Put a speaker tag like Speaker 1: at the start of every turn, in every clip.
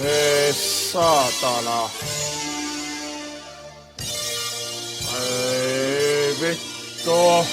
Speaker 1: Ei saatana. Ei vittu.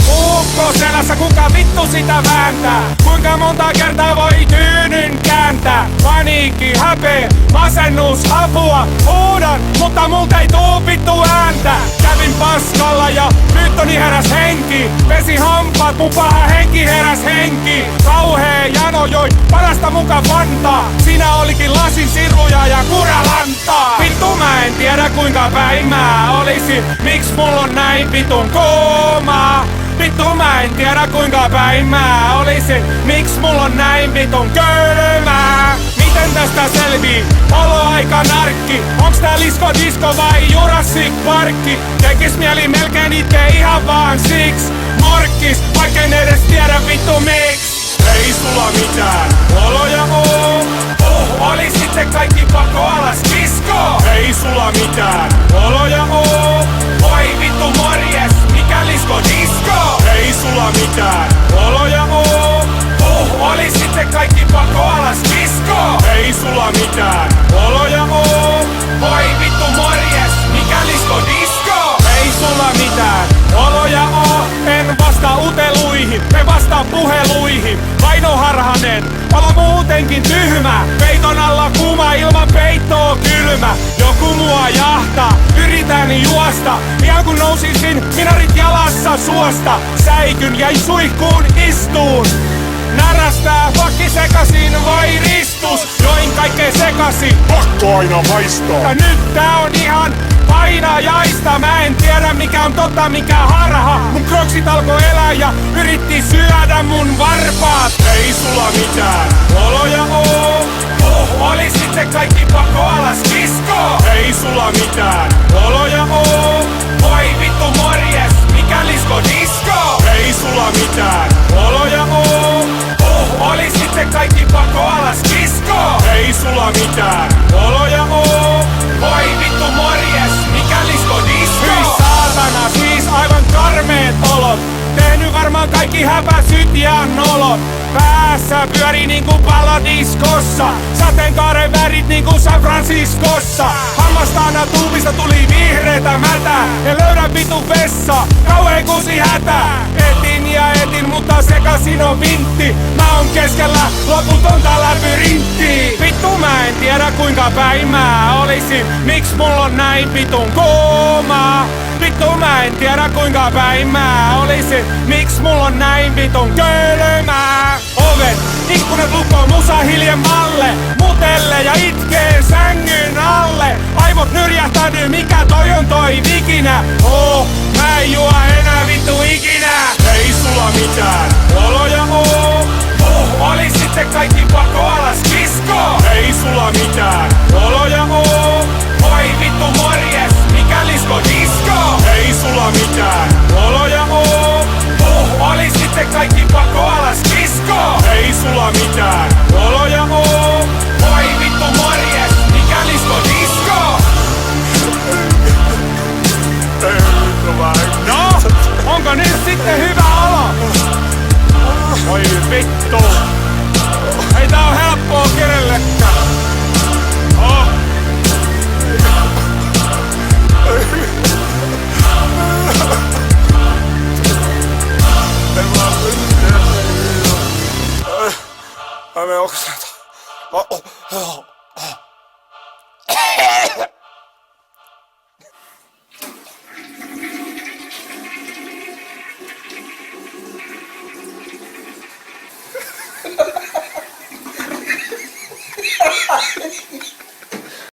Speaker 2: Ukko selässä, kuka vittu sitä vääntää? Kuinka monta kertaa voi tyynyn kääntää? Paniikki, häpeä, masennus, apua huudan, mutta multa ei tuu vittu ääntä. Kävin paskalla ja nyt heräs henki. Pesi hampaat, mun paha henki heräs henki. Kauhea jano joi parasta muka Fantaa. Siinä olikin lasin siruja ja kuralantaa. Vittu mä en tiedä kuinka päin mä olisin. Miks mulla on näin vitun koomaa? Vittu mä en tiedä kuinka päin mä olisin. Miks mulla on näin vitun kylmää? Miten tästä selvii? Oloaika narkki. Onks tää Lisko Disco vai Jurassic Parkki? Tekis mieli melkein itke ihan vaan siks. Morkkis, vaikken edes tiedä vittu miks. Ei sulla mitään oloja oo. Olisit se kaikki pakko alas kisko. Ei sulla mitään oloja oo. Oi vittu morjes, mikä Lisko Disco? Ei sulla mitään oloja oo. Olisit se kaikki pakko alas kisko. Ei sulla mitään oloja oo. Oi vittu morjes, mikä Lisko Disco? Ei sulla mitään oloja oo. En vastaa uteluihin, me vastaa puheluihin. Vaino Harhanen, olo muutenkin tyhmä. Peiton alla kuuma, ilman peittoa kylmä. Joku mua jahtaa, yritän juosta. Ihan kun nousisin minarit jalassa suosta. Säikyn jäi suihkuun istuun. Närästää pakki sekasin vai ristus? Join kaikkea sekasin.
Speaker 1: Pakko aina maistaa.
Speaker 2: Ja nyt tää on ihan painajaista. Mä en tiedä mikä on totta, mikä harha. Mun kroksit alkoi elää ja yritti syödä mun varpaat. Ei sulla mitään oloja oo. Olisit se kaikki pakko alas kisko. Ei sulla mitään oloja oo. Oi vittu morjes, mikä Lisko Disco? Ei sulla mitään oloja oo. Olisit se kaikki pakko alas kisko. Ei sulla mitään oloja oo. Oi vittu morjes, mikä Lisko Disco? Hyi saatana, siis aivan karmeet olot. Tehnyt varmaan kaikki häpäsyt ja nolot. Päässä pyörii niinku pallodiskossa. Sateenkaaren värit niinku San Franciscossa. Hammastaana tuubista tuli vihreetä mätää. En löydä vitu vessa, kauhean kusi hätä. Etin, mutta sekasin on vintti. Mä oon keskellä loputonta labyrintti. Vittu mä en tiedä kuinka päin mä olisin. Miks mulla on näin vitun koomaa? Vittu mä en tiedä kuinka päin mä olisin. Miks mulla on näin vitun kylmää? Ovet, ikkunat lukoo, musa hiljemmalle. Mutelle ja itkee sängyn alle. Aivot nyrjähtänyt, mikä toi on toi vikinä? Mä en juo enää vittu ikinä. Ei sulla mitään oloja oo. Olisit se kaikki pakko alas kisko. Ei sulla mitään oloja oo. Oi vittu morjes, mikä Lisko Disco? Ei sulla mitään oloja oo. Olisit se kaikki pakko alas kisko. Ei sulla mitään oloja oo. Oi vittu morjes, mikä Lisko Disco? No, onko nyt sitten hyvä olo? Oi vittu. Ei tää on helppoa kenellekään.
Speaker 1: Mä menen oksentaa.